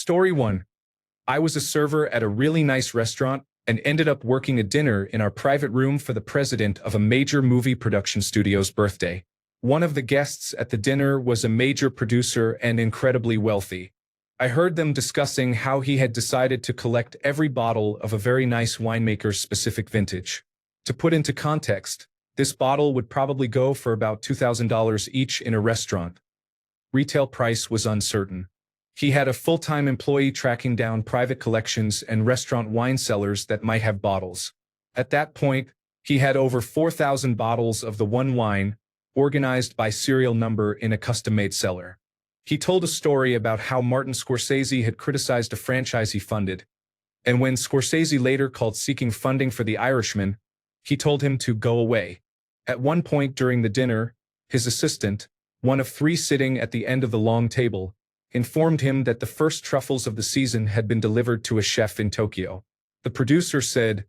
Story 1. I was a server at a really nice restaurant and ended up working a dinner in our private room for the president of a major movie production studio's birthday. One of the guests at the dinner was a major producer and incredibly wealthy. I heard them discussing how he had decided to collect every bottle of a very nice winemaker's specific vintage. To put into context, this bottle would probably go for about $2,000 each in a restaurant. Retail price was uncertain. He had a full-time employee tracking down private collections and restaurant wine cellars that might have bottles. At that point, he had over 4,000 bottles of the one wine, organized by serial number in a custom-made cellar. He told a story about how Martin Scorsese had criticized a franchise he funded, and when Scorsese later called seeking funding for The Irishman, he told him to go away. At one point during the dinner, his assistant, one of three sitting at the end of the long table, informed him that the first truffles of the season had been delivered to a chef in Tokyo. The producer said,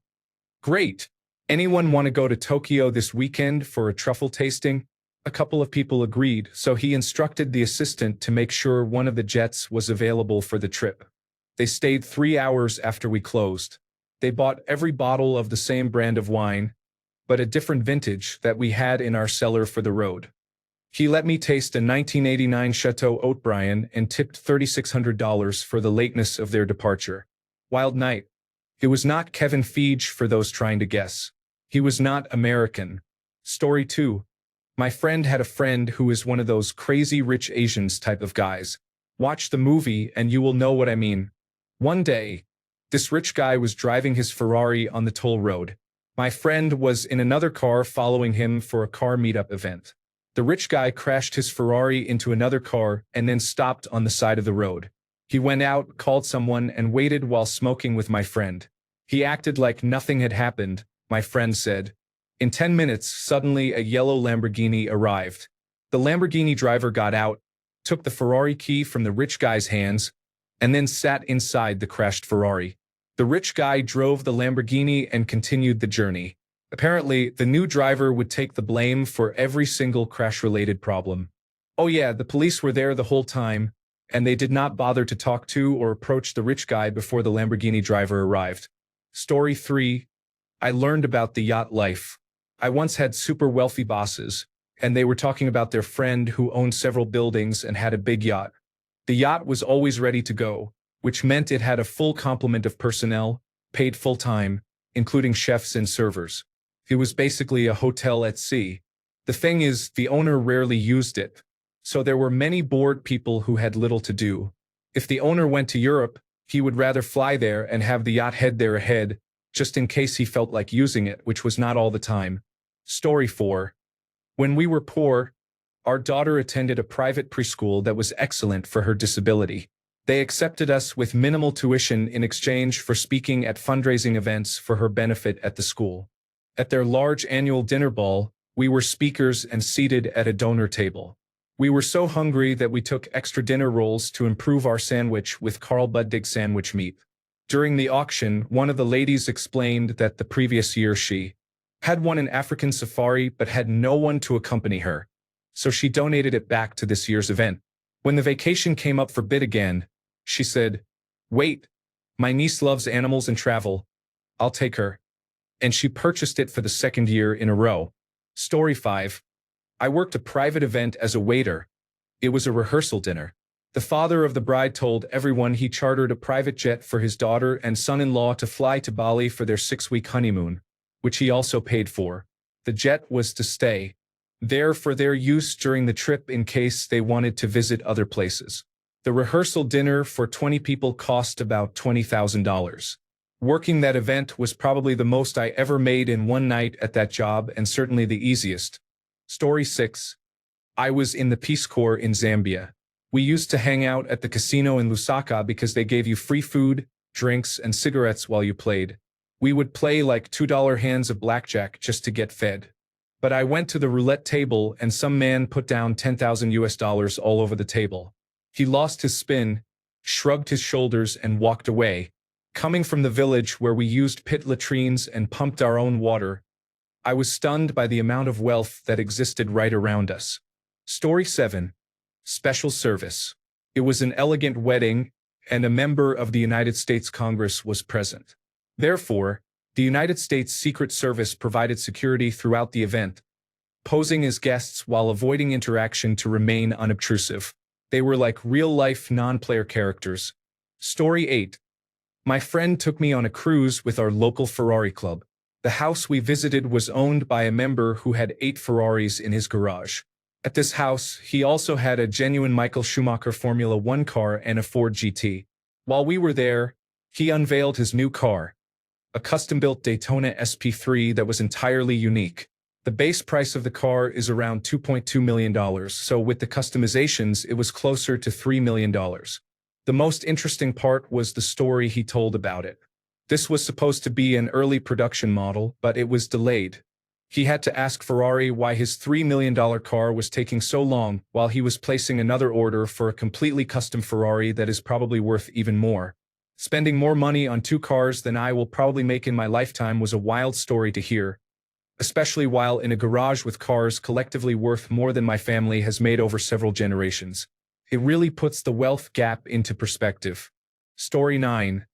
"Great! Anyone want to go to Tokyo this weekend for a truffle tasting?" A couple of people agreed, so he instructed the assistant to make sure one of the jets was available for the trip. They stayed 3 hours after we closed. They bought every bottle of the same brand of wine, but a different vintage that we had in our cellar for the road. He let me taste a 1989 Chateau Haut-Brion and tipped $3,600 for the lateness of their departure. Wild night. It was not Kevin Feige for those trying to guess. He was not American. Story 2. My friend had a friend who is one of those crazy rich Asians type of guys. Watch the movie and you will know what I mean. One day, this rich guy was driving his Ferrari on the toll road. My friend was in another car following him for a car meetup event. The rich guy crashed his Ferrari into another car and then stopped on the side of the road. He went out, called someone, and waited while smoking with my friend. He acted like nothing had happened, my friend said. In 10 minutes, suddenly a yellow Lamborghini arrived. The Lamborghini driver got out, took the Ferrari key from the rich guy's hands, and then sat inside the crashed Ferrari. The rich guy drove the Lamborghini and continued the journey. Apparently, the new driver would take the blame for every single crash-related problem. Oh yeah, the police were there the whole time, and they did not bother to talk to or approach the rich guy before the Lamborghini driver arrived. Story 3. I learned about the yacht life. I once had super wealthy bosses, and they were talking about their friend who owned several buildings and had a big yacht. The yacht was always ready to go, which meant it had a full complement of personnel, paid full-time, including chefs and servers. It was basically a hotel at sea. The thing is, the owner rarely used it, so there were many bored people who had little to do. If the owner went to Europe, he would rather fly there and have the yacht head there ahead, just in case he felt like using it, which was not all the time. Story 4. When we were poor, our daughter attended a private preschool that was excellent for her disability. They accepted us with minimal tuition in exchange for speaking at fundraising events for her benefit at the school. At their large annual dinner ball, we were speakers and seated at a donor table. We were so hungry that we took extra dinner rolls to improve our sandwich with Carl Buddig sandwich meat. During the auction, one of the ladies explained that the previous year she had won an African safari but had no one to accompany her, so she donated it back to this year's event. When the vacation came up for bid again, she said, "Wait, my niece loves animals and travel. I'll take her." And she purchased it for the second year in a row. Story 5. I worked a private event as a waiter. It was a rehearsal dinner. The father of the bride told everyone he chartered a private jet for his daughter and son-in-law to fly to Bali for their 6-week honeymoon, which he also paid for. The jet was to stay there for their use during the trip in case they wanted to visit other places. The rehearsal dinner for 20 people cost about $20,000. Working that event was probably the most I ever made in one night at that job and certainly the easiest. Story 6. I was in the Peace Corps in Zambia. We used to hang out at the casino in Lusaka because they gave you free food, drinks, and cigarettes while you played. We would play like $2 hands of blackjack just to get fed. But I went to the roulette table and some man put down $10,000 all over the table. He lost his spin, shrugged his shoulders, and walked away. Coming from the village where we used pit latrines and pumped our own water, I was stunned by the amount of wealth that existed right around us. Story 7. Special service. It was an elegant wedding, and a member of the United States Congress was present. Therefore, the United States Secret Service provided security throughout the event, posing as guests while avoiding interaction to remain unobtrusive. They were like real-life non-player characters. Story 8. My friend took me on a cruise with our local Ferrari club. The house we visited was owned by a member who had 8 Ferraris in his garage. At this house, he also had a genuine Michael Schumacher Formula One car and a Ford GT. While we were there, he unveiled his new car, a custom-built Daytona SP3 that was entirely unique. The base price of the car is around $2.2 million, so with the customizations, it was closer to $3 million. The most interesting part was the story he told about it. This was supposed to be an early production model, but it was delayed. He had to ask Ferrari why his $3 million car was taking so long while he was placing another order for a completely custom Ferrari that is probably worth even more. Spending more money on 2 cars than I will probably make in my lifetime was a wild story to hear, especially while in a garage with cars collectively worth more than my family has made over several generations. It really puts the wealth gap into perspective. Story 9.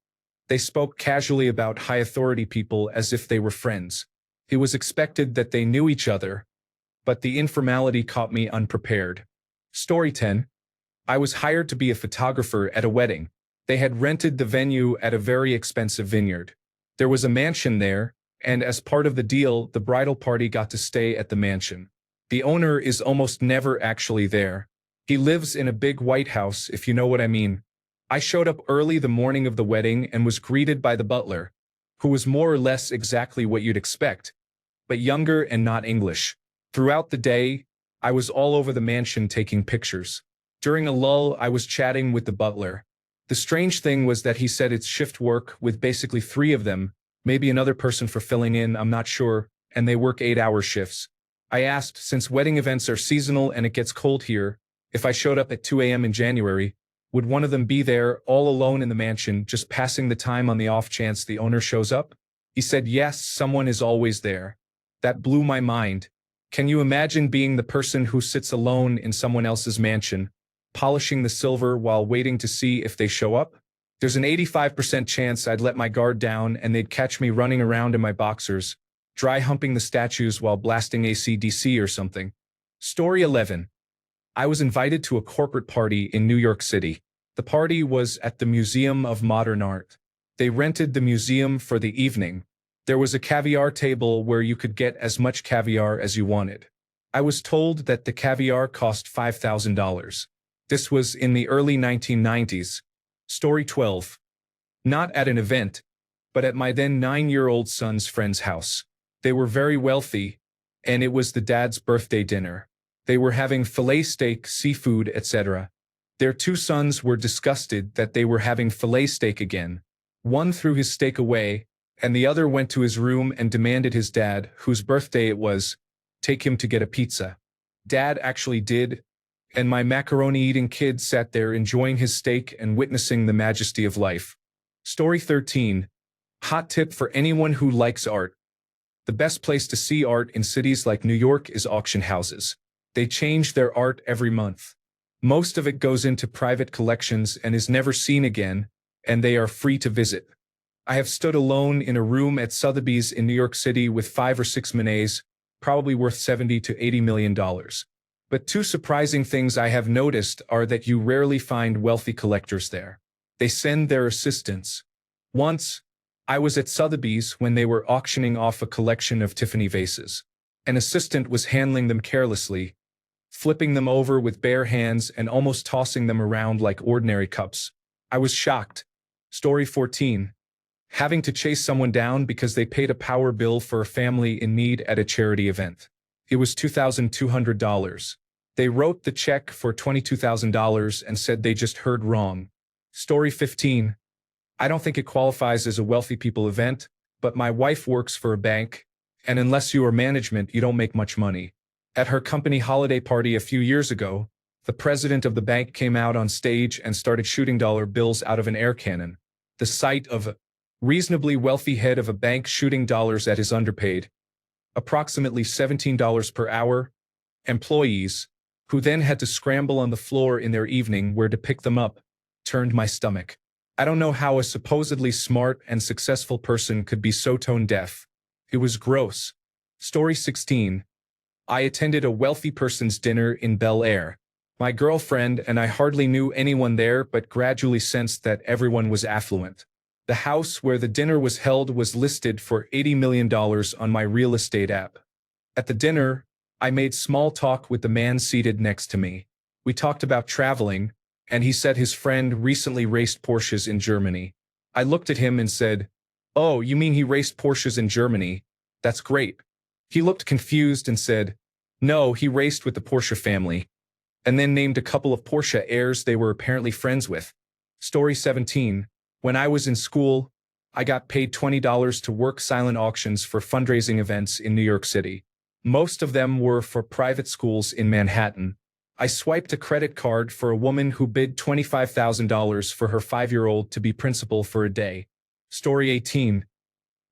They spoke casually about high authority people as if they were friends. It was expected that they knew each other, but the informality caught me unprepared. Story 10. I was hired to be a photographer at a wedding. They had rented the venue at a very expensive vineyard. There was a mansion there, and as part of the deal, the bridal party got to stay at the mansion. The owner is almost never actually there. He lives in a big white house, if you know what I mean. I showed up early the morning of the wedding and was greeted by the butler, who was more or less exactly what you'd expect, but younger and not English. Throughout the day, I was all over the mansion taking pictures. During a lull, I was chatting with the butler. The strange thing was that he said it's shift work with basically 3 of them, maybe another person for filling in, I'm not sure, and they work 8-hour shifts. I asked, since wedding events are seasonal and it gets cold here, if I showed up at 2 a.m. in January, would one of them be there, all alone in the mansion, just passing the time on the off chance the owner shows up? He said yes, someone is always there. That blew my mind. Can you imagine being the person who sits alone in someone else's mansion, polishing the silver while waiting to see if they show up? There's an 85% chance I'd let my guard down and they'd catch me running around in my boxers, dry humping the statues while blasting AC/DC or something. Story 11. I was invited to a corporate party in New York City. The party was at the Museum of Modern Art. They rented the museum for the evening. There was a caviar table where you could get as much caviar as you wanted. I was told that the caviar cost $5,000. This was in the early 1990s. Story 12. Not at an event, but at my then 9-year-old son's friend's house. They were very wealthy, and it was the dad's birthday dinner. They were having filet steak, seafood, etc. Their 2 sons were disgusted that they were having filet steak again. One threw his steak away, and the other went to his room and demanded his dad, whose birthday it was, take him to get a pizza. Dad actually did, and my macaroni-eating kid sat there enjoying his steak and witnessing the majesty of life. Story 13. Hot tip for anyone who likes art. The best place to see art in cities like New York is auction houses. They change their art every month. Most of it goes into private collections and is never seen again, and they are free to visit. I have stood alone in a room at Sotheby's in New York City with 5 or 6 Monets, probably worth $70 to $80 million. But 2 surprising things I have noticed are that you rarely find wealthy collectors there. They send their assistants. Once, I was at Sotheby's when they were auctioning off a collection of Tiffany vases. An assistant was handling them carelessly, flipping them over with bare hands and almost tossing them around like ordinary cups. I was shocked. Story 14. Having to chase someone down because they paid a power bill for a family in need at a charity event. It was $2,200. They wrote the check for $22,000 and said they just heard wrong. Story 15. I don't think it qualifies as a wealthy people event, but my wife works for a bank, and unless you are management, you don't make much money. At her company holiday party a few years ago, the president of the bank came out on stage and started shooting dollar bills out of an air cannon. The sight of a reasonably wealthy head of a bank shooting dollars at his underpaid, approximately $17 per hour, employees, who then had to scramble on the floor in their evening wear to pick them up, turned my stomach. I don't know how a supposedly smart and successful person could be so tone deaf. It was gross. Story 16. I attended a wealthy person's dinner in Bel Air. My girlfriend and I hardly knew anyone there but gradually sensed that everyone was affluent. The house where the dinner was held was listed for $80 million on my real estate app. At the dinner, I made small talk with the man seated next to me. We talked about traveling, and he said his friend recently raced Porsches in Germany. I looked at him and said, "Oh, you mean he raced Porsches in Germany? That's great." He looked confused and said, "No, he raced with the Porsche family," and then named a couple of Porsche heirs they were apparently friends with. Story 17. When I was in school, I got paid $20 to work silent auctions for fundraising events in New York City. Most of them were for private schools in Manhattan. I swiped a credit card for a woman who bid $25,000 for her 5-year-old to be principal for a day. Story 18.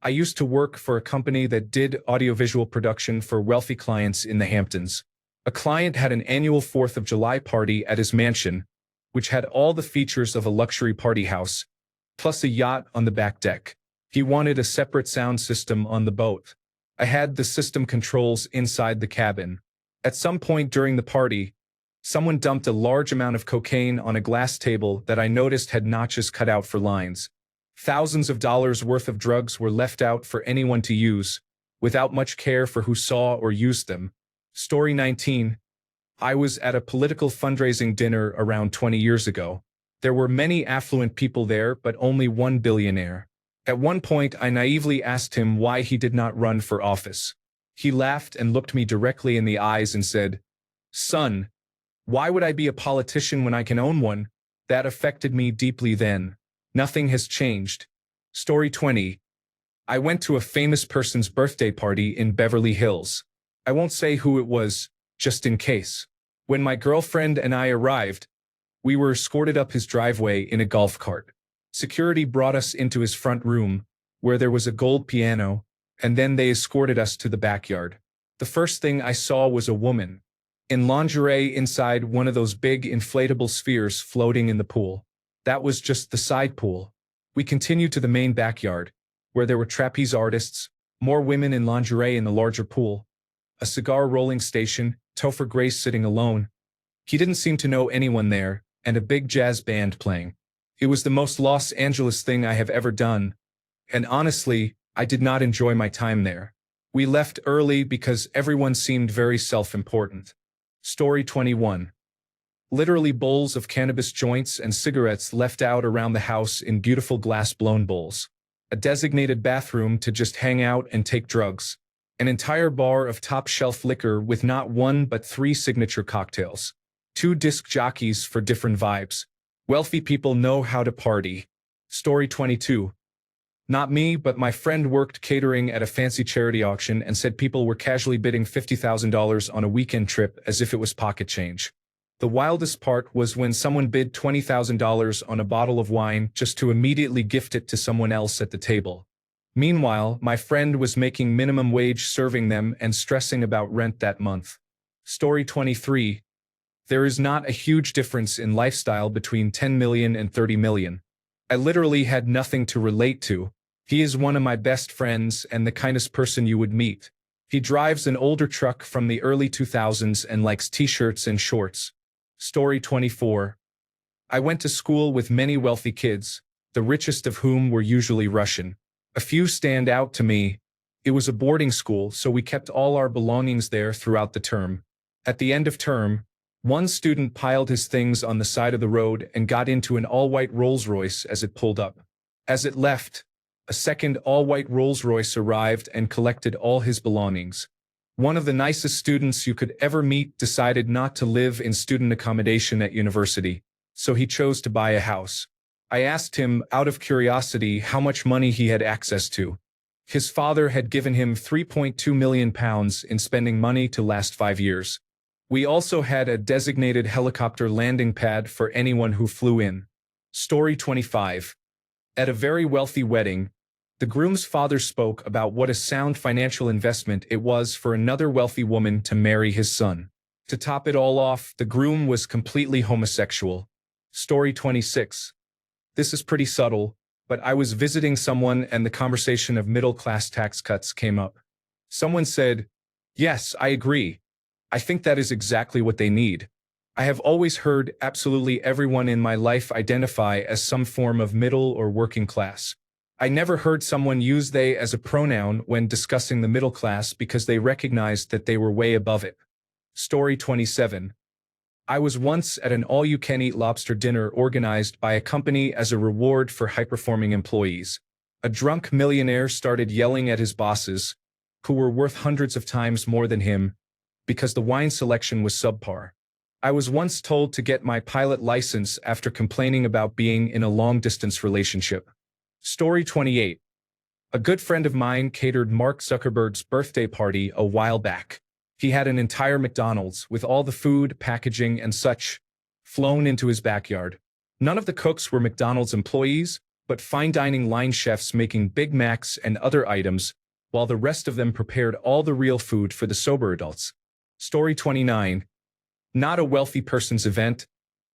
I used to work for a company that did audiovisual production for wealthy clients in the Hamptons. A client had an annual 4th of July party at his mansion, which had all the features of a luxury party house, plus a yacht on the back deck. He wanted a separate sound system on the boat. I had the system controls inside the cabin. At some point during the party, someone dumped a large amount of cocaine on a glass table that I noticed had notches cut out for lines. Thousands of dollars worth of drugs were left out for anyone to use, without much care for who saw or used them. Story 19. I was at a political fundraising dinner around 20 years ago. There were many affluent people there, but only one billionaire. At one point, I naively asked him why he did not run for office. He laughed and looked me directly in the eyes and said, "Son, why would I be a politician when I can own one?" That affected me deeply then. Nothing has changed. Story 20. I went to a famous person's birthday party in Beverly Hills. I won't say who it was, just in case. When my girlfriend and I arrived, we were escorted up his driveway in a golf cart. Security brought us into his front room, where there was a gold piano, and then they escorted us to the backyard. The first thing I saw was a woman in lingerie inside one of those big inflatable spheres floating in the pool. That was just the side pool. We continued to the main backyard, where there were trapeze artists, more women in lingerie in the larger pool, a cigar rolling station, Topher Grace sitting alone. He didn't seem to know anyone there, and a big jazz band playing. It was the most Los Angeles thing I have ever done, and honestly, I did not enjoy my time there. We left early because everyone seemed very self-important. Story 21. Literally bowls of cannabis joints and cigarettes left out around the house in beautiful glass-blown bowls. A designated bathroom to just hang out and take drugs. An entire bar of top-shelf liquor with not one but 3 signature cocktails. 2 disc jockeys for different vibes. Wealthy people know how to party. Story 22. Not me, but my friend worked catering at a fancy charity auction and said people were casually bidding $50,000 on a weekend trip as if it was pocket change. The wildest part was when someone bid $20,000 on a bottle of wine just to immediately gift it to someone else at the table. Meanwhile, my friend was making minimum wage serving them and stressing about rent that month. Story 23. There is not a huge difference in lifestyle between 10 million and 30 million. I literally had nothing to relate to. He is one of my best friends and the kindest person you would meet. He drives an older truck from the early 2000s and likes t-shirts and shorts. Story 24. I went to school with many wealthy kids, the richest of whom were usually Russian. A few stand out to me. It was a boarding school, so we kept all our belongings there throughout the term. At the end of term, one student piled his things on the side of the road and got into an all-white Rolls-Royce as it pulled up. As it left, a second all-white Rolls-Royce arrived and collected all his belongings. One of the nicest students you could ever meet decided not to live in student accommodation at university, so he chose to buy a house. I asked him, out of curiosity, how much money he had access to. His father had given him £3.2 million in spending money to last 5 years. We also had a designated helicopter landing pad for anyone who flew in. Story 25. At a very wealthy wedding, the groom's father spoke about what a sound financial investment it was for another wealthy woman to marry his son. To top it all off, the groom was completely homosexual. Story 26. This is pretty subtle, but I was visiting someone and the conversation of middle-class tax cuts came up. Someone said, "Yes, I agree. I think that is exactly what they need. I have always heard absolutely everyone in my life identify as some form of middle or working class. I never heard someone use they as a pronoun when discussing the middle class because they recognized that they were way above it." Story 27. I was once at an all-you-can-eat lobster dinner organized by a company as a reward for high-performing employees. A drunk millionaire started yelling at his bosses, who were worth hundreds of times more than him, because the wine selection was subpar. I was once told to get my pilot license after complaining about being in a long-distance relationship. Story 28. A good friend of mine catered Mark Zuckerberg's birthday party a while back. He had an entire McDonald's with all the food, packaging, and such flown into his backyard. None of the cooks were McDonald's employees, but fine dining line chefs making Big Macs and other items, while the rest of them prepared all the real food for the sober adults. Story 29. Not a wealthy person's event,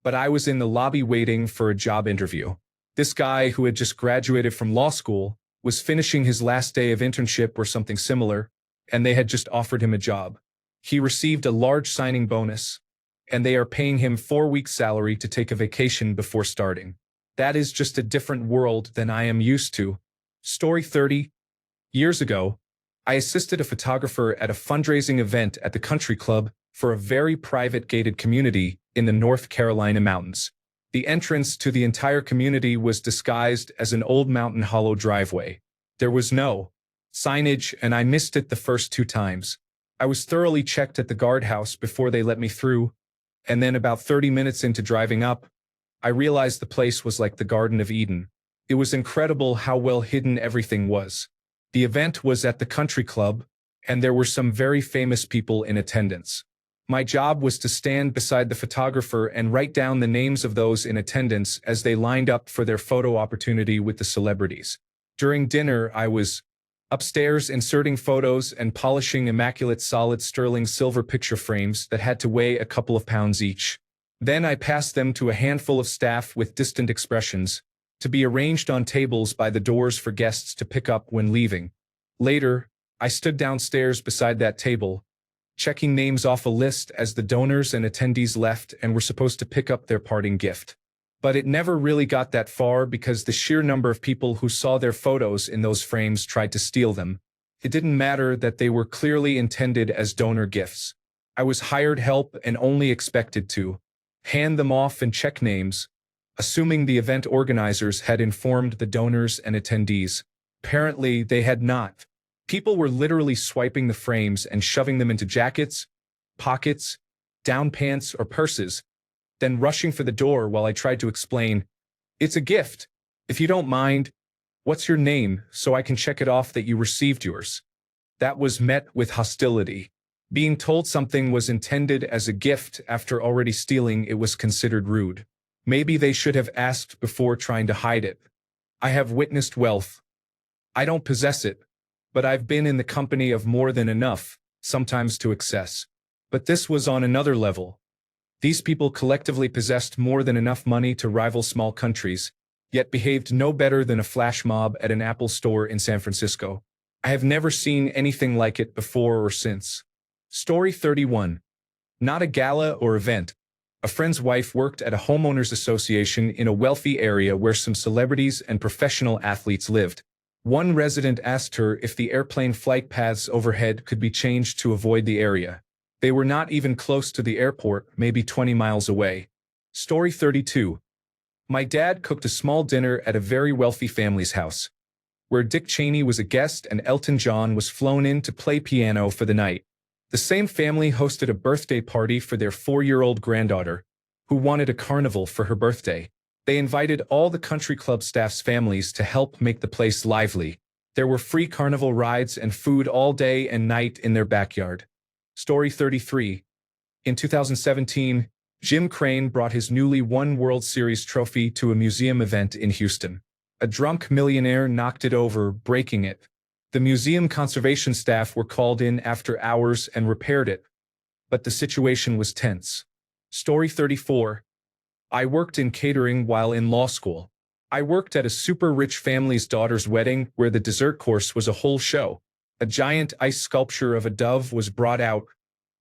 but I was in the lobby waiting for a job interview. This guy, who had just graduated from law school, was finishing his last day of internship or something similar, and they had just offered him a job. He received a large signing bonus, and they are paying him 4 weeks' salary to take a vacation before starting. That is just a different world than I am used to. Story 30. Years ago, I assisted a photographer at a fundraising event at the country club for a very private gated community in the North Carolina mountains. The entrance to the entire community was disguised as an old mountain hollow driveway. There was no signage, and I missed it the first 2 times. I was thoroughly checked at the guardhouse before they let me through, and then about 30 minutes into driving up, I realized the place was like the Garden of Eden. It was incredible how well hidden everything was. The event was at the country club, and there were some very famous people in attendance. My job was to stand beside the photographer and write down the names of those in attendance as they lined up for their photo opportunity with the celebrities. During dinner, I was upstairs inserting photos and polishing immaculate solid sterling silver picture frames that had to weigh a couple of pounds each. Then I passed them to a handful of staff with distant expressions, to be arranged on tables by the doors for guests to pick up when leaving. Later, I stood downstairs beside that table, checking names off a list as the donors and attendees left and were supposed to pick up their parting gift. But it never really got that far because the sheer number of people who saw their photos in those frames tried to steal them. It didn't matter that they were clearly intended as donor gifts. I was hired help and only expected to hand them off and check names, assuming the event organizers had informed the donors and attendees. Apparently, they had not. People were literally swiping the frames and shoving them into jackets, pockets, down pants, or purses, then rushing for the door while I tried to explain, "It's a gift. If you don't mind, what's your name so I can check it off that you received yours?" That was met with hostility. Being told something was intended as a gift after already stealing it was considered rude. Maybe they should have asked before trying to hide it. I have witnessed wealth. I don't possess it, but I've been in the company of more than enough, sometimes to excess. But this was on another level. These people collectively possessed more than enough money to rival small countries, yet behaved no better than a flash mob at an Apple store in San Francisco. I have never seen anything like it before or since. Story 31. Not a gala or event. A friend's wife worked at a homeowners association in a wealthy area where some celebrities and professional athletes lived. One resident asked her if the airplane flight paths overhead could be changed to avoid the area. They were not even close to the airport, maybe 20 miles away. Story 32. My dad cooked a small dinner at a very wealthy family's house, where Dick Cheney was a guest and Elton John was flown in to play piano for the night. The same family hosted a birthday party for their 4-year-old granddaughter, who wanted a carnival for her birthday. They invited all the country club staff's families to help make the place lively. There were free carnival rides and food all day and night in their backyard. Story 33. In 2017, Jim Crane brought his newly won World Series trophy to a museum event in Houston. A drunk millionaire knocked it over, breaking it. The museum conservation staff were called in after hours and repaired it, but the situation was tense. Story 34. I worked in catering while in law school. I worked at a super rich family's daughter's wedding where the dessert course was a whole show. A giant ice sculpture of a dove was brought out,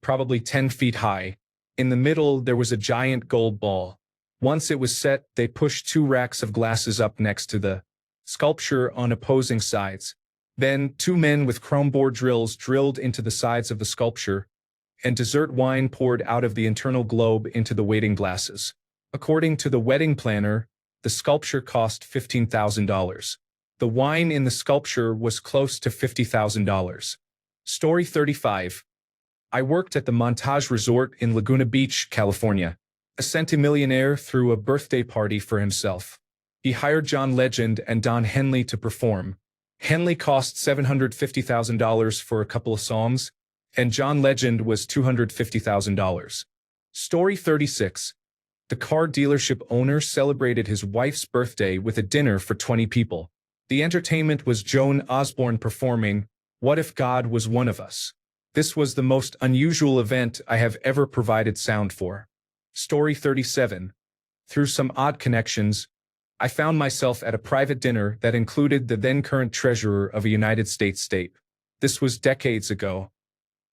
probably 10 feet high. In the middle, there was a giant gold ball. Once it was set, they pushed 2 racks of glasses up next to the sculpture on opposing sides. Then, 2 men with chrome bore drills drilled into the sides of the sculpture, and dessert wine poured out of the internal globe into the waiting glasses. According to the wedding planner, the sculpture cost $15,000. The wine in the sculpture was close to $50,000. Story 35. I worked at the Montage Resort in Laguna Beach, California. A centimillionaire threw a birthday party for himself. He hired John Legend and Don Henley to perform. Henley cost $750,000 for a couple of songs, and John Legend was $250,000. Story 36. The car dealership owner celebrated his wife's birthday with a dinner for 20 people. The entertainment was Joan Osborne performing "What If God Was One of Us." This was the most unusual event I have ever provided sound for. Story 37. Through some odd connections, I found myself at a private dinner that included the then-current treasurer of a United States state. This was decades ago.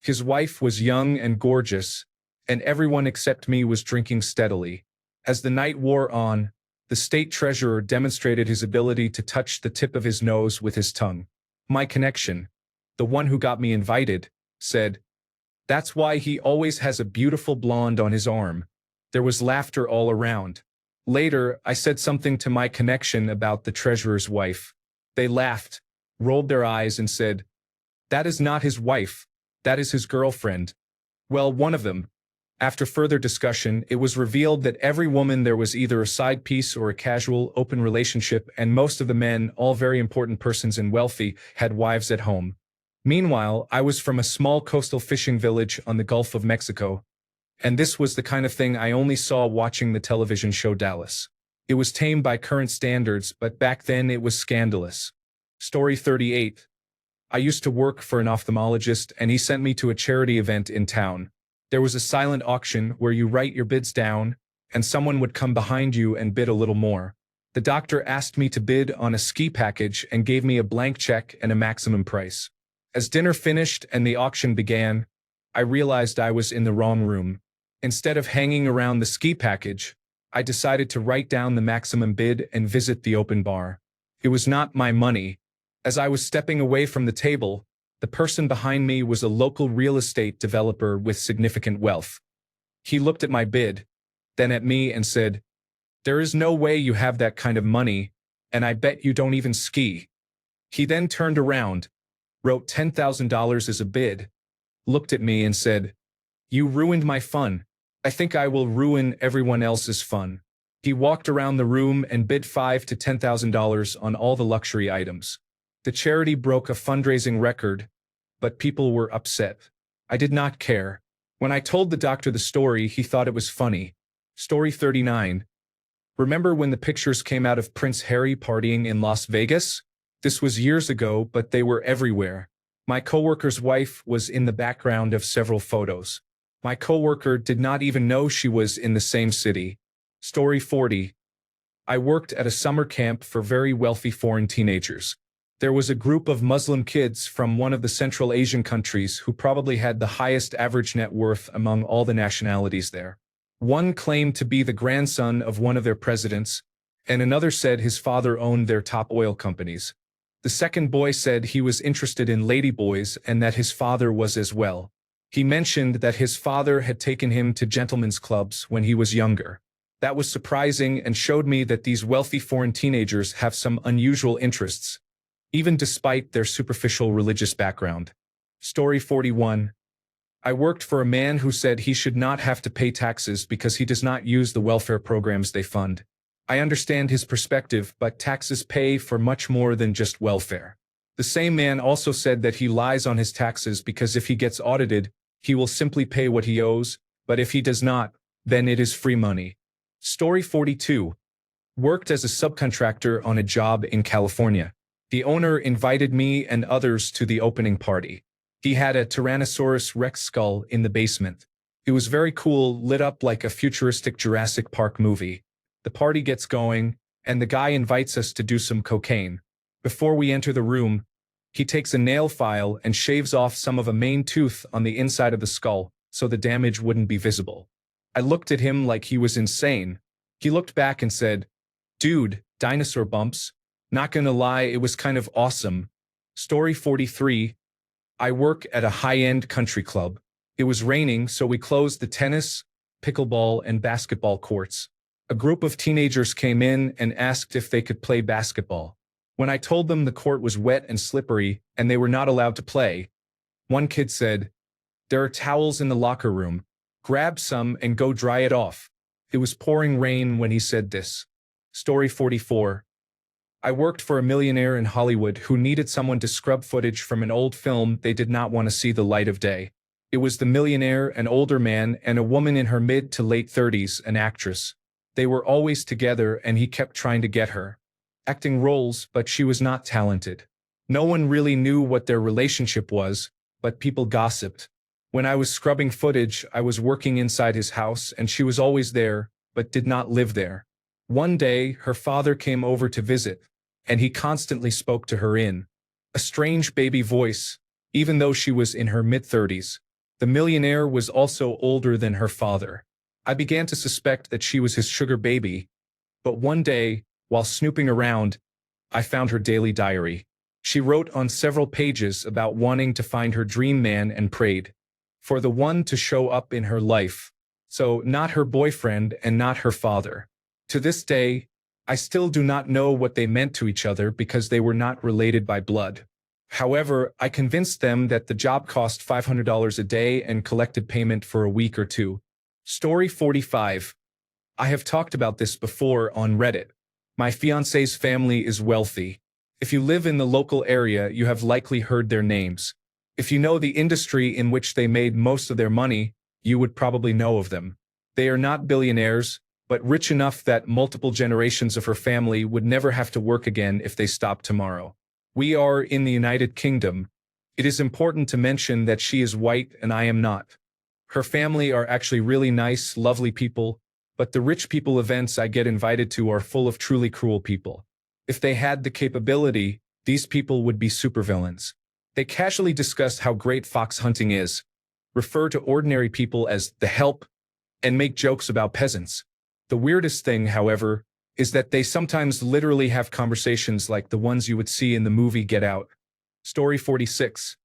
His wife was young and gorgeous, and everyone except me was drinking steadily. As the night wore on, the state treasurer demonstrated his ability to touch the tip of his nose with his tongue. My connection, the one who got me invited, said, "That's why he always has a beautiful blonde on his arm." There was laughter all around. Later, I said something to my connection about the treasurer's wife. They laughed, rolled their eyes, and said, "That is not his wife, that is his girlfriend." Well, one of them. After further discussion, it was revealed that every woman there was either a side piece or a casual, open relationship, and most of the men, all very important persons and wealthy, had wives at home. Meanwhile, I was from a small coastal fishing village on the Gulf of Mexico, and this was the kind of thing I only saw watching the television show Dallas. It was tame by current standards, but back then it was scandalous. Story 38. I used to work for an ophthalmologist, and he sent me to a charity event in town. There was a silent auction where you write your bids down, and someone would come behind you and bid a little more. The doctor asked me to bid on a ski package and gave me a blank check and a maximum price. As dinner finished and the auction began, I realized I was in the wrong room. Instead of hanging around the ski package, I decided to write down the maximum bid and visit the open bar. It was not my money. As I was stepping away from the table, the person behind me was a local real estate developer with significant wealth. He looked at my bid, then at me, and said, "There is no way you have that kind of money, and I bet you don't even ski." He then turned around, wrote $10,000 as a bid, looked at me and said, "You ruined my fun. I think I will ruin everyone else's fun." He walked around the room and bid $5,000 to $10,000 on all the luxury items. The charity broke a fundraising record, but people were upset. I did not care. When I told the doctor the story, he thought it was funny. Story 39. Remember when the pictures came out of Prince Harry partying in Las Vegas? This was years ago, but they were everywhere. My coworker's wife was in the background of several photos. My coworker did not even know she was in the same city. Story 40. I worked at a summer camp for very wealthy foreign teenagers. There was a group of Muslim kids from one of the Central Asian countries who probably had the highest average net worth among all the nationalities there. One claimed to be the grandson of one of their presidents, and another said his father owned their top oil companies. The second boy said he was interested in ladyboys and that his father was as well. He mentioned that his father had taken him to gentlemen's clubs when he was younger. That was surprising and showed me that these wealthy foreign teenagers have some unusual interests, even despite their superficial religious background. Story 41. I worked for a man who said he should not have to pay taxes because he does not use the welfare programs they fund. I understand his perspective, but taxes pay for much more than just welfare. The same man also said that he lies on his taxes because if he gets audited, he will simply pay what he owes, but if he does not, then it is free money. Story 42. Worked as a subcontractor on a job in California. The owner invited me and others to the opening party. He had a Tyrannosaurus Rex skull in the basement. It was very cool, lit up like a futuristic Jurassic Park movie. The party gets going, and the guy invites us to do some cocaine. Before we enter the room, he takes a nail file and shaves off some of a main tooth on the inside of the skull so the damage wouldn't be visible. I looked at him like he was insane. He looked back and said, "Dude, dinosaur bumps. Not gonna lie, it was kind of awesome." Story 43. I work at a high-end country club. It was raining, so we closed the tennis, pickleball, and basketball courts. A group of teenagers came in and asked if they could play basketball. When I told them the court was wet and slippery and they were not allowed to play, one kid said, "There are towels in the locker room. Grab some and go dry it off." It was pouring rain when he said this. Story 44. I worked for a millionaire in Hollywood who needed someone to scrub footage from an old film they did not want to see the light of day. It was the millionaire, an older man, and a woman in her mid to late 30s, an actress. They were always together and he kept trying to get her acting roles, but she was not talented. No one really knew what their relationship was, but people gossiped. When I was scrubbing footage, I was working inside his house and she was always there, but did not live there. One day, her father came over to visit, and he constantly spoke to her in a strange baby voice, even though she was in her mid-30s. The millionaire was also older than her father. I began to suspect that she was his sugar baby, but one day, while snooping around, I found her daily diary. She wrote on several pages about wanting to find her dream man and prayed for the one to show up in her life. So, not her boyfriend and not her father. To this day, I still do not know what they meant to each other because they were not related by blood. However, I convinced them that the job cost $500 a day and collected payment for a week or two. Story 45. I have talked about this before on Reddit. My fiancé's family is wealthy. If you live in the local area, you have likely heard their names. If you know the industry in which they made most of their money, you would probably know of them. They are not billionaires, but rich enough that multiple generations of her family would never have to work again if they stopped tomorrow. We are in the United Kingdom. It is important to mention that she is white and I am not. Her family are actually really nice, lovely people, but the rich people events I get invited to are full of truly cruel people. If they had the capability, these people would be supervillains. They casually discuss how great fox hunting is, refer to ordinary people as the help, and make jokes about peasants. The weirdest thing, however, is that they sometimes literally have conversations like the ones you would see in the movie Get Out. Story 46.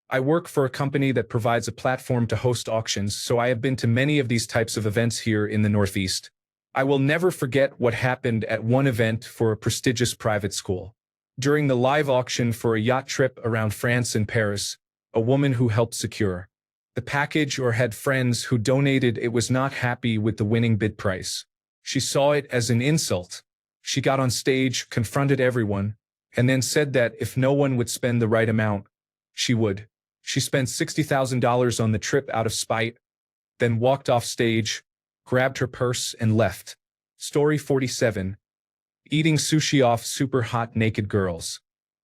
I work for a company that provides a platform to host auctions, so I have been to many of these types of events here in the Northeast. I will never forget what happened at one event for a prestigious private school. During the live auction for a yacht trip around France and Paris, a woman who helped secure the package or had friends who donated it was not happy with the winning bid price. She saw it as an insult. She got on stage, confronted everyone, and then said that if no one would spend the right amount, she would. She spent $60,000 on the trip out of spite, then walked off stage, grabbed her purse, and left. Story 47. Eating sushi off super hot naked girls.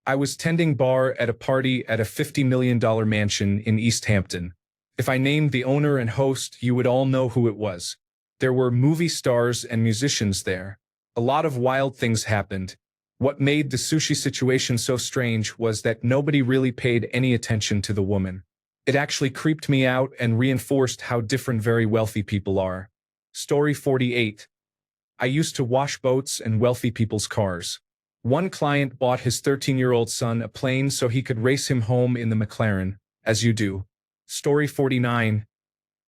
I was tending bar at a party at a $50 million mansion in East Hampton. If I named the owner and host, you would all know who it was. There were movie stars and musicians there. A lot of wild things happened. What made the sushi situation so strange was that nobody really paid any attention to the woman. It actually creeped me out and reinforced how different very wealthy people are. Story 48. I used to wash boats and wealthy people's cars. One client bought his 13-year-old son a plane so he could race him home in the McLaren, as you do. Story 49.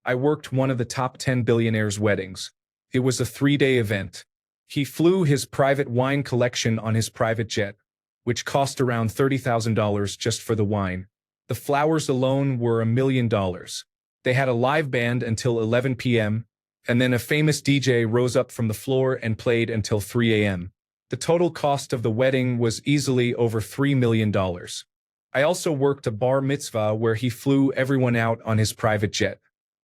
I worked one of the top 10 billionaires' weddings. It was a 3-day event. He flew his private wine collection on his private jet, which cost around $30,000 just for the wine. The flowers alone were $1 million. They had a live band until 11 p.m., and then a famous DJ rose up from the floor and played until 3 a.m. The total cost of the wedding was easily over $3 million. I also worked a bar mitzvah where he flew everyone out on his private jet.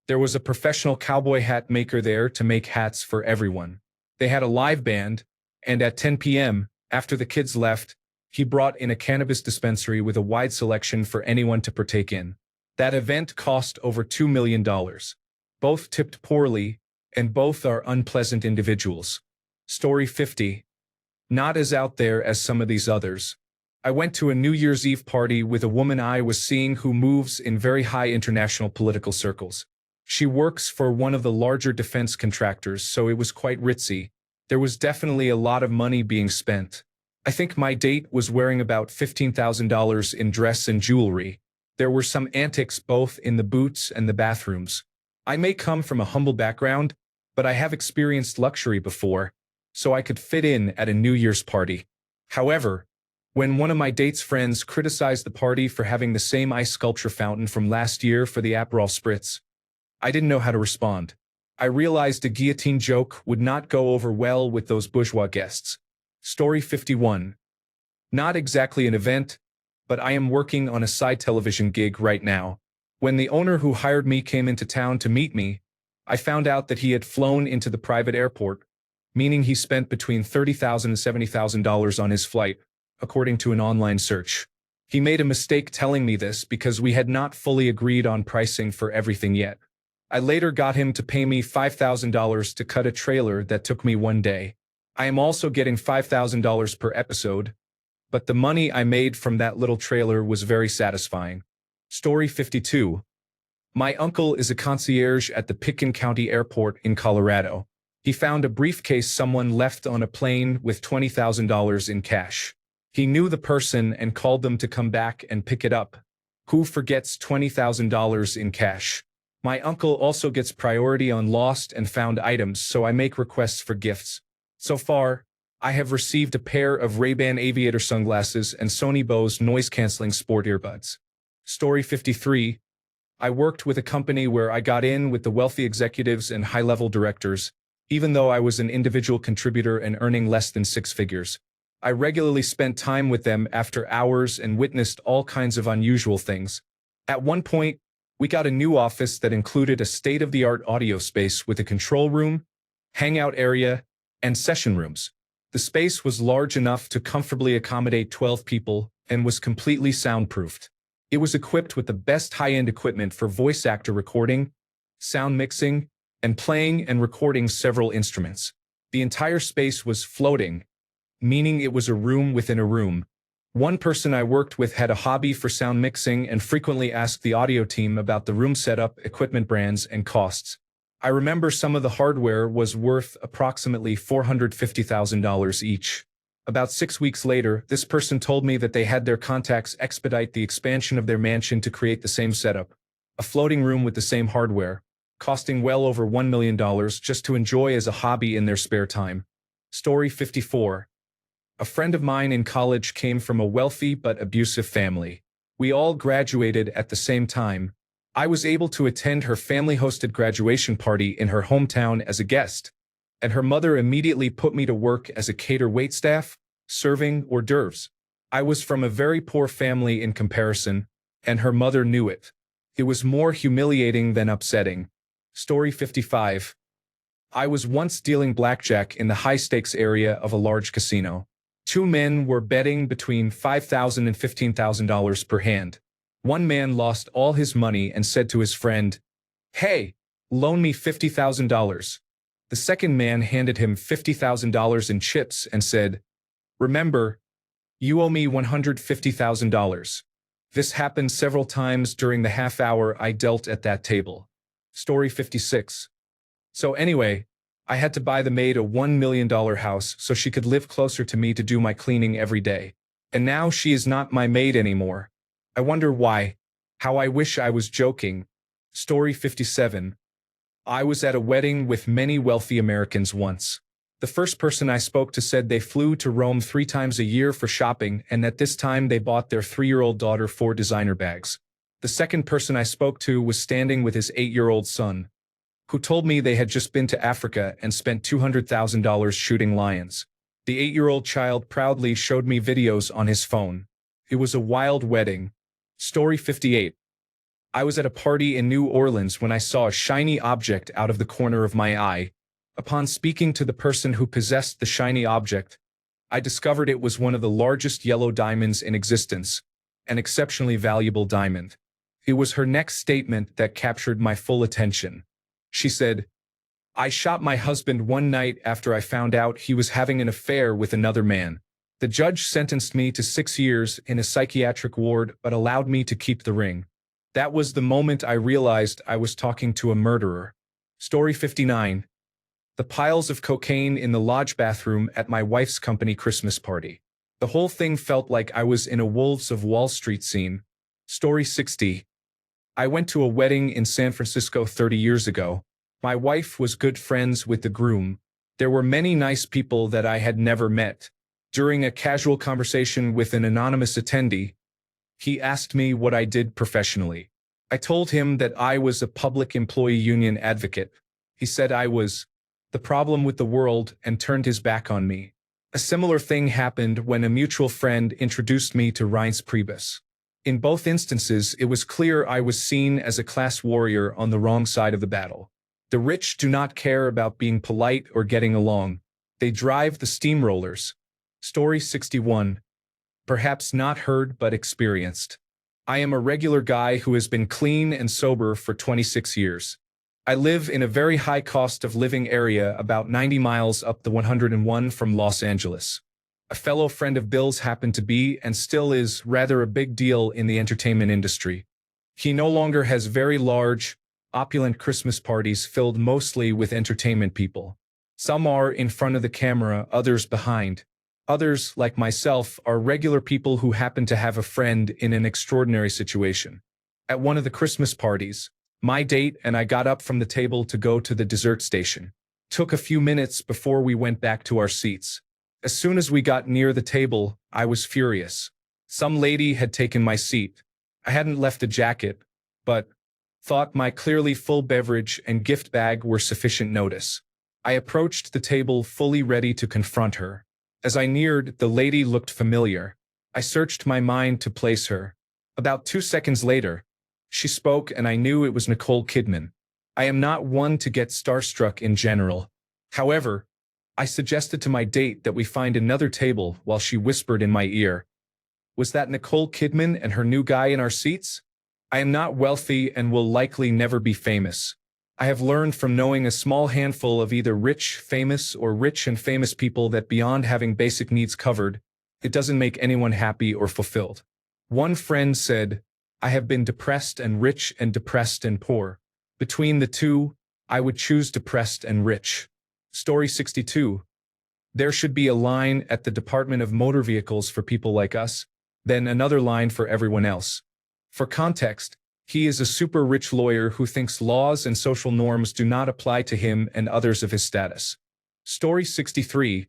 There was a professional cowboy hat maker there to make hats for everyone. They had a live band, and at 10 p.m., after the kids left, he brought in a cannabis dispensary with a wide selection for anyone to partake in. That event cost over $2 million. Both tipped poorly, and both are unpleasant individuals. Story 50. not as out there as some of these others. I went to a New Year's Eve party with a woman I was seeing who moves in very high international political circles. She works for one of the larger defense contractors, so it was quite ritzy. There was definitely a lot of money being spent. I think my date was wearing about $15,000 in dress and jewelry. There were some antics both in the boots and the bathrooms. I may come from a humble background, but I have experienced luxury before, so I could fit in at a New Year's party. However, when one of my date's friends criticized the party for having the same ice sculpture fountain from last year for the Aperol Spritz, I didn't know how to respond. I realized a guillotine joke would not go over well with those bourgeois guests. Story 51. Not exactly an event, but I am working on a side television gig right now. When the owner who hired me came into town to meet me, I found out that he had flown into the private airport, meaning he spent between $30,000 and $70,000 on his flight, according to an online search. He made a mistake telling me this because we had not fully agreed on pricing for everything yet. I later got him to pay me $5,000 to cut a trailer that took me one day. I am also getting $5,000 per episode, but the money I made from that little trailer was very satisfying. Story 52. My uncle is a concierge at the Pitkin County Airport in Colorado. He found a briefcase someone left on a plane with $20,000 in cash. He knew the person and called them to come back and pick it up. Who forgets $20,000 in cash? My uncle also gets priority on lost and found items, so I make requests for gifts. So far, I have received a pair of Ray-Ban aviator sunglasses and Sony Bose noise-canceling sport earbuds. Story 53. I worked with a company where I got in with the wealthy executives and high-level directors, even though I was an individual contributor and earning less than six figures. I regularly spent time with them after hours and witnessed all kinds of unusual things. At one point, we got a new office that included a state-of-the-art audio space with a control room, hangout area, and session rooms. The space was large enough to comfortably accommodate 12 people and was completely soundproofed. It was equipped with the best high-end equipment for voice actor recording, sound mixing, and playing and recording several instruments. The entire space was floating, meaning it was a room within a room. One person I worked with had a hobby for sound mixing and frequently asked the audio team about the room setup, equipment brands, and costs. I remember some of the hardware was worth approximately $450,000 each. About 6 weeks later, this person told me that they had their contacts expedite the expansion of their mansion to create the same setup, a floating room with the same hardware, costing well over $1 million just to enjoy as a hobby in their spare time. Story 54. A friend of mine in college came from a wealthy but abusive family. We all graduated at the same time. I was able to attend her family-hosted graduation party in her hometown as a guest, and her mother immediately put me to work as a cater waitstaff, serving hors d'oeuvres. I was from a very poor family in comparison, and her mother knew it. It was more humiliating than upsetting. Story 55. I was once dealing blackjack in the high-stakes area of a large casino. Two men were betting between $5,000 and $15,000 per hand. One man lost all his money and said to his friend, "Hey, loan me $50,000. The second man handed him $50,000 in chips and said, "Remember, you owe me $150,000. This happened several times during the half hour I dealt at that table. Story 56. So anyway, I had to buy the maid a $1 million house so she could live closer to me to do my cleaning every day. And now she is not my maid anymore. I wonder why. How I wish I was joking. Story 57. I was at a wedding with many wealthy Americans once. The first person I spoke to said they flew to Rome 3 times a year for shopping and at this time they bought their 3-year-old daughter 4 designer bags. The second person I spoke to was standing with his 8-year-old son, who told me they had just been to Africa and spent $200,000 shooting lions. The 8-year-old child proudly showed me videos on his phone. It was a wild wedding. Story 58. I was at a party in New Orleans when I saw a shiny object out of the corner of my eye. Upon speaking to the person who possessed the shiny object, I discovered it was one of the largest yellow diamonds in existence, an exceptionally valuable diamond. It was her next statement that captured my full attention. She said, I shot my husband one night after I found out he was having an affair with another man. The judge sentenced me to 6 years in a psychiatric ward but allowed me to keep the ring. That was the moment I realized I was talking to a murderer. Story 59. The piles of cocaine in the lodge bathroom at my wife's company Christmas party. The whole thing felt like I was in a Wolves of Wall Street scene. Story 60. I went to a wedding in San Francisco 30 years ago. My wife was good friends with the groom. There were many nice people that I had never met. During a casual conversation with an anonymous attendee, he asked me what I did professionally. I told him that I was a public employee union advocate. He said I was the problem with the world and turned his back on me. A similar thing happened when a mutual friend introduced me to Reince Priebus. In both instances, it was clear I was seen as a class warrior on the wrong side of the battle. The rich do not care about being polite or getting along. They drive the steamrollers. Story 61. Perhaps not heard but experienced. I am a regular guy who has been clean and sober for 26 years. I live in a very high cost of living area about 90 miles up the 101 from Los Angeles. A fellow friend of Bill's happened to be and still is rather a big deal in the entertainment industry. He no longer has very large, opulent Christmas parties filled mostly with entertainment people. Some are in front of the camera, others behind. Others, like myself, are regular people who happen to have a friend in an extraordinary situation. At one of the Christmas parties, my date and I got up from the table to go to the dessert station. Took a few minutes before we went back to our seats. As soon as we got near the table, I was furious. Some lady had taken my seat. I hadn't left a jacket, but thought my clearly full beverage and gift bag were sufficient notice. I approached the table fully ready to confront her. As I neared, the lady looked familiar. I searched my mind to place her. About 2 seconds later, she spoke and I knew it was Nicole Kidman. I am not one to get starstruck in general. However, I suggested to my date that we find another table while she whispered in my ear. Was that Nicole Kidman and her new guy in our seats? I am not wealthy and will likely never be famous. I have learned from knowing a small handful of either rich, famous, or rich and famous people that beyond having basic needs covered, it doesn't make anyone happy or fulfilled. One friend said, I have been depressed and rich and depressed and poor. Between the two, I would choose depressed and rich. Story 62. There should be a line at the Department of Motor Vehicles for people like us, then another line for everyone else. For context, he is a super rich lawyer who thinks laws and social norms do not apply to him and others of his status. Story 63.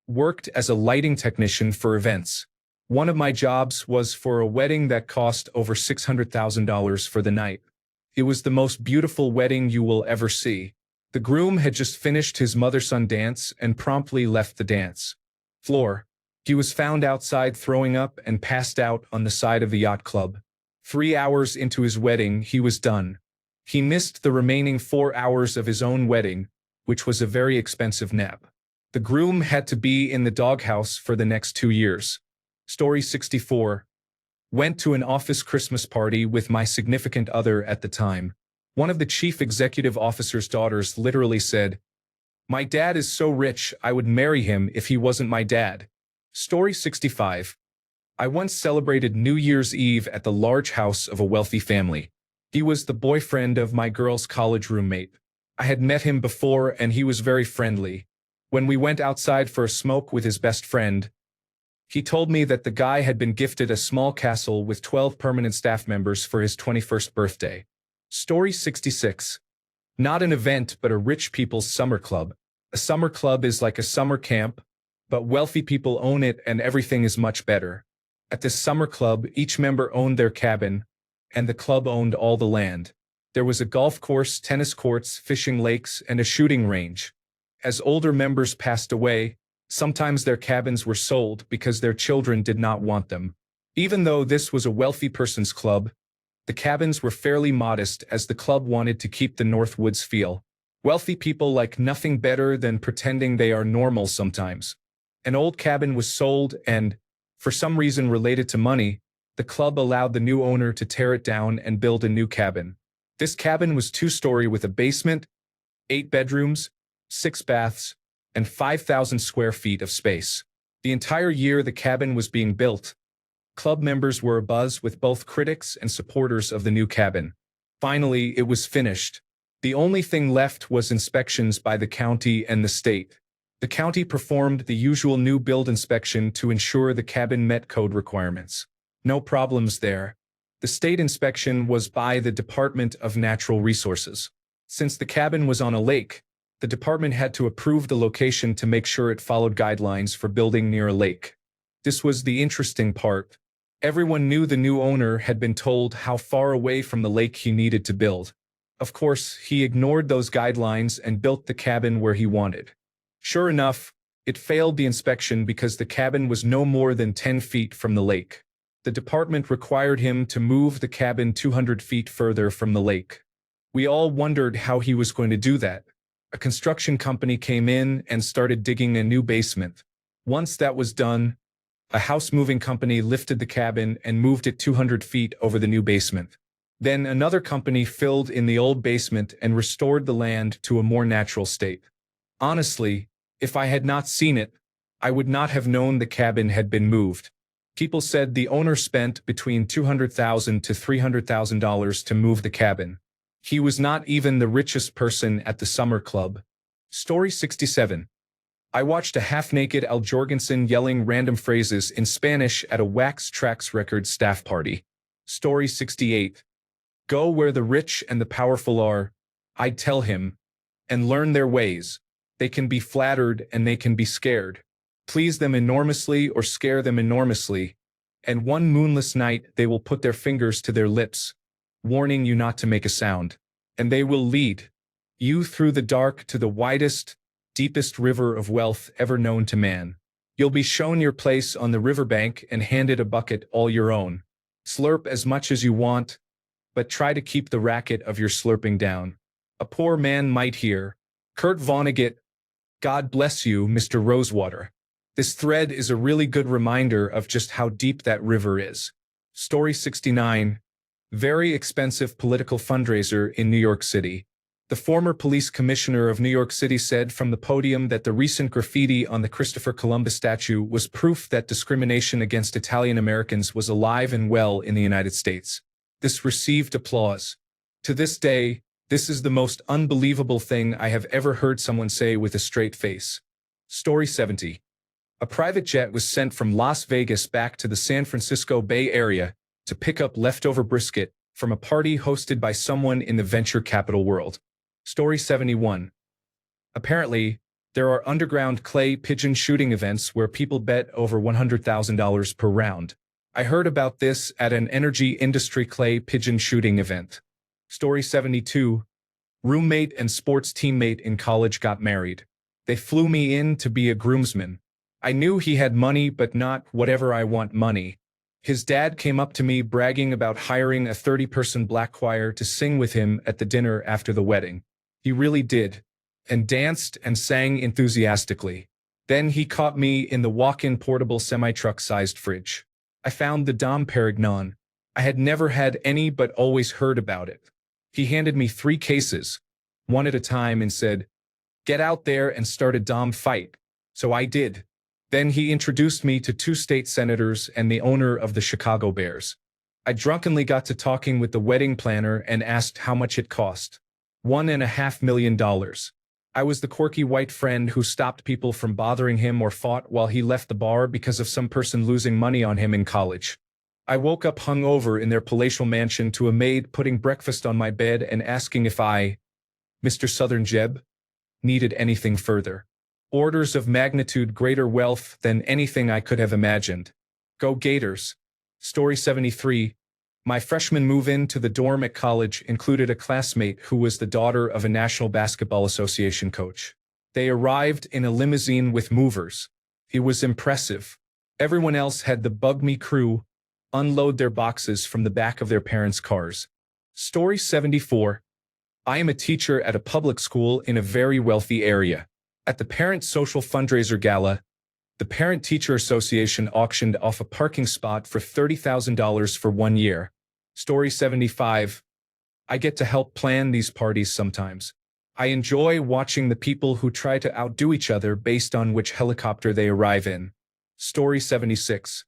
Worked as a lighting technician for events. One of my jobs was for a wedding that cost over $600,000 for the night. It was the most beautiful wedding you will ever see. The groom had just finished his mother-son dance and promptly left the dance floor. He was found outside throwing up and passed out on the side of the yacht club. 3 hours into his wedding, he was done. He missed the remaining 4 hours of his own wedding, which was a very expensive nap. The groom had to be in the doghouse for the next 2 years. Story 64. Went to an office Christmas party with my significant other at the time. One of the chief executive officer's daughters literally said, "My dad is so rich, I would marry him if he wasn't my dad." Story 65. I once celebrated New Year's Eve at the large house of a wealthy family. He was the boyfriend of my girl's college roommate. I had met him before and he was very friendly. When we went outside for a smoke with his best friend, he told me that the guy had been gifted a small castle with 12 permanent staff members for his 21st birthday. Story 66. Not an event but a rich people's summer club. A summer club is like a summer camp, but wealthy people own it and everything is much better. At this summer club, each member owned their cabin, and the club owned all the land. There was a golf course, tennis courts, fishing lakes, and a shooting range. As older members passed away, sometimes their cabins were sold because their children did not want them. Even though this was a wealthy person's club, the cabins were fairly modest as the club wanted to keep the North Woods feel. Wealthy people like nothing better than pretending they are normal sometimes. An old cabin was sold and, for some reason related to money, the club allowed the new owner to tear it down and build a new cabin. This cabin was 2-story with a basement, 8 bedrooms, 6 baths, and 5,000 square feet of space. The entire year the cabin was being built, club members were abuzz with both critics and supporters of the new cabin. Finally, it was finished. The only thing left was inspections by the county and the state. The county performed the usual new build inspection to ensure the cabin met code requirements. No problems there. The state inspection was by the Department of Natural Resources. Since the cabin was on a lake, the department had to approve the location to make sure it followed guidelines for building near a lake. This was the interesting part. Everyone knew the new owner had been told how far away from the lake he needed to build. Of course, he ignored those guidelines and built the cabin where he wanted. Sure enough, it failed the inspection because the cabin was no more than 10 feet from the lake. The department required him to move the cabin 200 feet further from the lake. We all wondered how he was going to do that. A construction company came in and started digging a new basement. Once that was done, a house-moving company lifted the cabin and moved it 200 feet over the new basement. Then another company filled in the old basement and restored the land to a more natural state. Honestly, if I had not seen it, I would not have known the cabin had been moved. People said the owner spent between $200,000 to $300,000 to move the cabin. He was not even the richest person at the summer club. Story 67. I watched a half-naked Al Jorgensen yelling random phrases in Spanish at a Wax Trax Records staff party. Story 68. Go where the rich and the powerful are, I'd tell him, and learn their ways. They can be flattered and they can be scared. Please them enormously or scare them enormously, and one moonless night they will put their fingers to their lips, warning you not to make a sound, and they will lead you through the dark to the widest, deepest river of wealth ever known to man. You'll be shown your place on the riverbank and handed a bucket all your own. Slurp as much as you want, but try to keep the racket of your slurping down. A poor man might hear, Kurt Vonnegut, God bless you, Mr. Rosewater. This thread is a really good reminder of just how deep that river is. Story 69. Very expensive political fundraiser in New York City. The former police commissioner of New York City said from the podium that the recent graffiti on the Christopher Columbus statue was proof that discrimination against Italian Americans was alive and well in the United States. This received applause. To this day, this is the most unbelievable thing I have ever heard someone say with a straight face. Story 70. A private jet was sent from Las Vegas back to the San Francisco Bay Area to pick up leftover brisket from a party hosted by someone in the venture capital world. Story 71. Apparently, there are underground clay pigeon shooting events where people bet over $100,000 per round. I heard about this at an energy industry clay pigeon shooting event. Story 72. Roommate and sports teammate in college got married. They flew me in to be a groomsman. I knew he had money, but not whatever I want money. His dad came up to me bragging about hiring a 30-person black choir to sing with him at the dinner after the wedding. He really did, and danced and sang enthusiastically. Then he caught me in the walk-in portable semi-truck-sized fridge. I found the Dom Perignon. I had never had any but always heard about it. He handed me 3 cases, one at a time, and said, "Get out there and start a Dom fight." So I did. Then he introduced me to 2 state senators and the owner of the Chicago Bears. I drunkenly got to talking with the wedding planner and asked how much it cost. $1.5 million. I was the quirky white friend who stopped people from bothering him or fought while he left the bar because of some person losing money on him in college. I woke up hungover in their palatial mansion to a maid putting breakfast on my bed and asking if I, Mr. Southern Jeb, needed anything further. Orders of magnitude greater wealth than anything I could have imagined. Go Gators. Story 73. My freshman move-in to the dorm at college included a classmate who was the daughter of a National Basketball Association coach. They arrived in a limousine with movers. It was impressive. Everyone else had the Bug Me crew unload their boxes from the back of their parents' cars. Story 74. I am a teacher at a public school in a very wealthy area. At the Parent Social Fundraiser Gala, the Parent-Teacher Association auctioned off a parking spot for $30,000 for 1 year. Story 75. I get to help plan these parties sometimes. I enjoy watching the people who try to outdo each other based on which helicopter they arrive in. Story 76.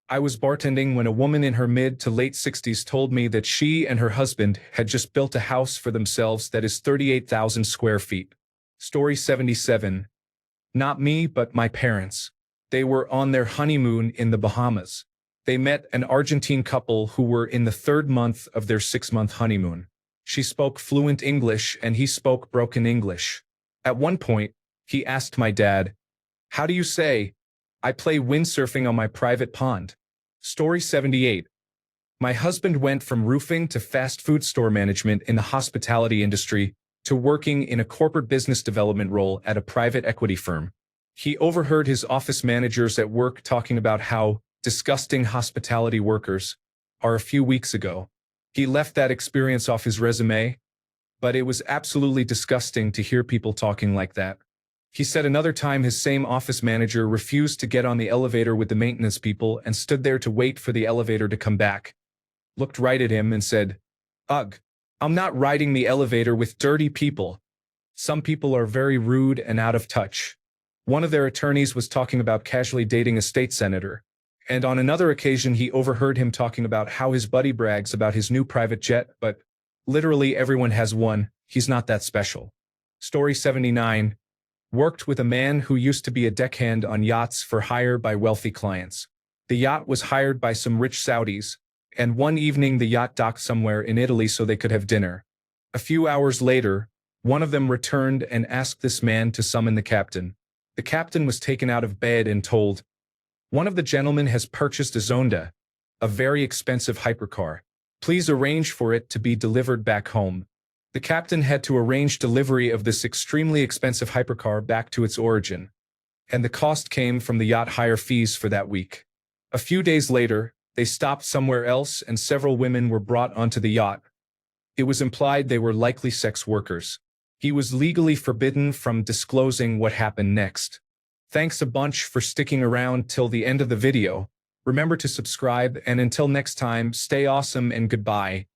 I was bartending when a woman in her mid to late 60s told me that she and her husband had just built a house for themselves that is 38,000 square feet. Story 77. Not me, but my parents. They were on their honeymoon in the Bahamas. They met an Argentine couple who were in the third month of their 6-month honeymoon. She spoke fluent English and he spoke broken English. At one point, he asked my dad, "How do you say, 'I play windsurfing on my private pond'?" Story 78. My husband went from roofing to fast food store management in the hospitality industry to working in a corporate business development role at a private equity firm. He overheard his office managers at work talking about how disgusting hospitality workers are a few weeks ago. He left that experience off his resume, but it was absolutely disgusting to hear people talking like that. He said another time his same office manager refused to get on the elevator with the maintenance people and stood there to wait for the elevator to come back, looked right at him and said, "Ugh, I'm not riding the elevator with dirty people." Some people are very rude and out of touch. One of their attorneys was talking about casually dating a state senator. And on another occasion, he overheard him talking about how his buddy brags about his new private jet, but literally everyone has one. He's not that special. Story 79. Worked with a man who used to be a deckhand on yachts for hire by wealthy clients. The yacht was hired by some rich Saudis, and one evening the yacht docked somewhere in Italy so they could have dinner. A few hours later, one of them returned and asked this man to summon the captain. The captain was taken out of bed and told, "One of the gentlemen has purchased a Zonda, a very expensive hypercar. Please arrange for it to be delivered back home." The captain had to arrange delivery of this extremely expensive hypercar back to its origin, and the cost came from the yacht hire fees for that week. A few days later, they stopped somewhere else and several women were brought onto the yacht. It was implied they were likely sex workers. He was legally forbidden from disclosing what happened next. Thanks a bunch for sticking around till the end of the video. Remember to subscribe, and until next time, stay awesome and goodbye.